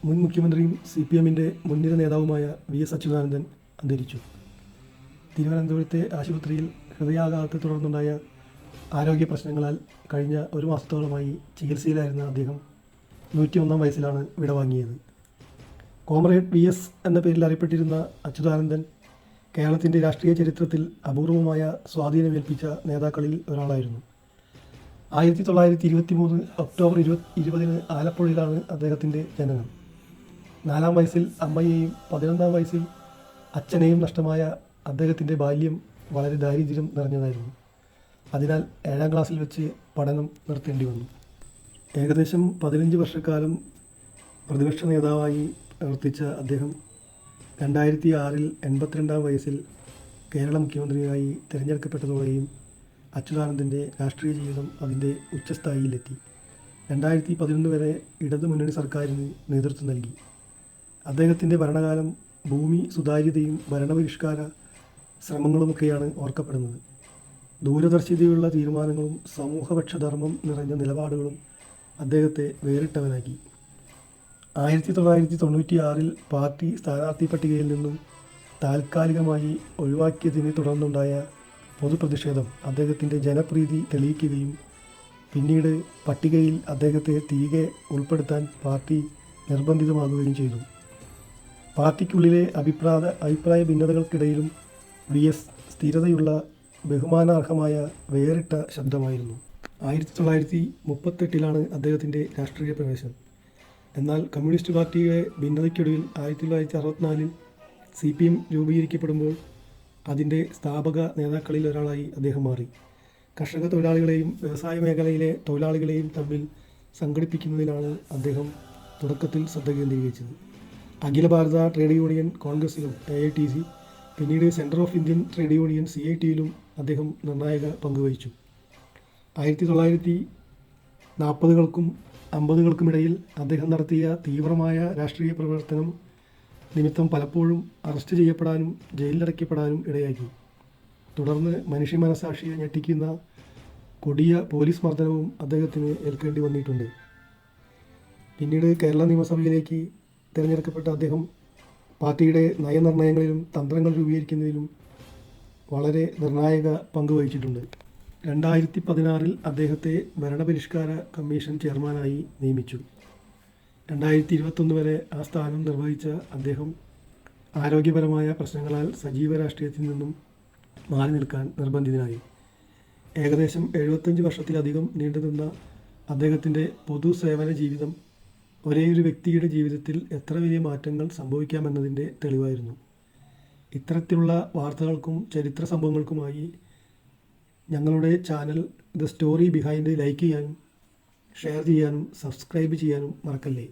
മുൻ മുഖ്യമന്ത്രിയും CPMൻ്റെ മുൻനിര നേതാവുമായ VS അച്യുതാനന്ദൻ അന്തരിച്ചു. തിരുവനന്തപുരത്തെ ആശുപത്രിയിൽ ഹൃദയാഘാതത്തെ തുടർന്നുണ്ടായ ആരോഗ്യ പ്രശ്നങ്ങളാൽ കഴിഞ്ഞ ഒരു മാസത്തോളമായി ചികിത്സയിലായിരുന്ന അദ്ദേഹം 101 വയസ്സിലാണ് വിടവാങ്ങിയത്. കോമ്രേഡ് VS എന്ന പേരിൽ അറിയപ്പെട്ടിരുന്ന അച്യുതാനന്ദൻ കേരളത്തിൻ്റെ രാഷ്ട്രീയ ചരിത്രത്തിൽ അപൂർവമായ സ്വാധീനമേൽപ്പിച്ച നേതാക്കളിൽ ഒരാളായിരുന്നു. 1923 ഒക്ടോബർ 20 ആലപ്പുഴയിലാണ് അദ്ദേഹത്തിൻ്റെ ജനനം. 4-ാം വയസ്സിൽ അമ്മയെയും 11-ാം വയസ്സിൽ അച്ഛനെയും നഷ്ടമായ അദ്ദേഹത്തിൻ്റെ ബാല്യം വളരെ ദാരിദ്ര്യം നിറഞ്ഞതായിരുന്നു. അതിനാൽ 7-ാം ക്ലാസ്സിൽ വെച്ച് പഠനം നിർത്തേണ്ടി വന്നു. ഏകദേശം 15 വർഷക്കാലം പ്രതിപക്ഷ നേതാവായി പ്രവർത്തിച്ച അദ്ദേഹം 2006 82-ാം വയസ്സിൽ കേരള മുഖ്യമന്ത്രിയായി തിരഞ്ഞെടുക്കപ്പെട്ടതോടെയും അച്യുതാനന്ദൻ്റെ രാഷ്ട്രീയ ജീവിതം അതിൻ്റെ ഉച്ചസ്ഥായിയിലെത്തി. 2011 വരെ ഇടതുമുന്നണി സർക്കാരിന് നേതൃത്വം നൽകി. അദ്ദേഹത്തിൻ്റെ ഭരണകാലം ഭൂമി സുതാര്യതയും ഭരണപരിഷ്കാര ശ്രമങ്ങളുമൊക്കെയാണ് ഓർക്കപ്പെടുന്നത്. ദൂരദർശിതയുള്ള തീരുമാനങ്ങളും സമൂഹപക്ഷധർമ്മം നിറഞ്ഞ നിലപാടുകളും അദ്ദേഹത്തെ വേറിട്ടവനാക്കി. 1996 പാർട്ടി സ്ഥാനാർത്ഥി പട്ടികയിൽ നിന്നും താൽക്കാലികമായി ഒഴിവാക്കിയതിനെ തുടർന്നുണ്ടായ പൊതുപ്രതിഷേധം അദ്ദേഹത്തിൻ്റെ ജനപ്രീതി തെളിയിക്കുകയും പിന്നീട് പട്ടികയിൽ അദ്ദേഹത്തെ തിരികെ ഉൾപ്പെടുത്താൻ പാർട്ടി നിർബന്ധിതമാകുകയും ചെയ്തു. പാർട്ടിക്കുള്ളിലെ അഭിപ്രായ ഭിന്നതകൾക്കിടയിലും VS സ്ഥിരതയുള്ള ബഹുമാനാർഹമായ വേറിട്ട ശബ്ദമായിരുന്നു. 1938 അദ്ദേഹത്തിൻ്റെ രാഷ്ട്രീയ പ്രവേശനം. എന്നാൽ കമ്മ്യൂണിസ്റ്റ് പാർട്ടിയുടെ ഭിന്നതയ്ക്കൊടുവിൽ 1964 CPM രൂപീകരിക്കപ്പെടുമ്പോൾ അതിൻ്റെ സ്ഥാപക നേതാക്കളിൽ ഒരാളായി അദ്ദേഹം മാറി. കർഷക തൊഴിലാളികളെയും വ്യവസായ മേഖലയിലെ തൊഴിലാളികളെയും തമ്മിൽ സംഘടിപ്പിക്കുന്നതിലാണ് അദ്ദേഹം തുടക്കത്തിൽ ശ്രദ്ധ കേന്ദ്രീകരിച്ചത്. അഖില ഭാരത ട്രേഡ് യൂണിയൻ കോൺഗ്രസിലും AITC, പിന്നീട് centre of Indian trade union CIT-യിലും അദ്ദേഹം നിർണായക പങ്കുവഹിച്ചു. 1940-കൾക്കും 50-കൾക്കുമിടയിൽ അദ്ദേഹം നടത്തിയ തീവ്രമായ രാഷ്ട്രീയ പ്രവർത്തനം നിമിത്തം പലപ്പോഴും അറസ്റ്റ് ചെയ്യപ്പെടാനും ജയിലിലടയ്ക്കപ്പെടാനും ഇടയാക്കി. തുടർന്ന് മനുഷ്യ മനസാക്ഷിയെ ഞെട്ടിക്കുന്ന കൊടിയ പോലീസ് മർദ്ദനവും അദ്ദേഹത്തിന് ഏൽക്കേണ്ടി വന്നിട്ടുണ്ട്. പിന്നീട് കേരള നിയമസഭയിലേക്ക് തിരഞ്ഞെടുക്കപ്പെട്ട അദ്ദേഹം പാർട്ടിയുടെ നയനിർണ്ണയങ്ങളിലും തന്ത്രങ്ങൾ രൂപീകരിക്കുന്നതിലും വളരെ നിർണായക പങ്ക് വഹിച്ചിട്ടുണ്ട്. 2016 അദ്ദേഹത്തെ ഭരണപരിഷ്കാര കമ്മീഷൻ ചെയർമാനായി നിയമിച്ചു. 2021 വരെ ആ സ്ഥാനം നിർവഹിച്ച അദ്ദേഹം ആരോഗ്യപരമായ പ്രശ്നങ്ങളാൽ സജീവ രാഷ്ട്രീയത്തിൽ നിന്നും മാറി നിൽക്കാൻ നിർബന്ധിതനായി. ഏകദേശം 75 വർഷത്തിലധികം നീണ്ടുനിന്ന അദ്ദേഹത്തിൻ്റെ പൊതുസേവന ജീവിതം ഒരേയൊരു വ്യക്തിയുടെ ജീവിതത്തിൽ എത്ര വലിയ മാറ്റങ്ങൾ സംഭവിക്കാമെന്നതിൻ്റെ തെളിവായിരുന്നു. ഇത്തരത്തിലുള്ള വാർത്തകൾക്കും ചരിത്ര സംഭവങ്ങൾക്കുമായി ഞങ്ങളുടെ channel the story behind like ചെയ്യാനും ഷെയർ ചെയ്യാനും സബ്സ്ക്രൈബ് ചെയ്യാനും മറക്കല്ലേ.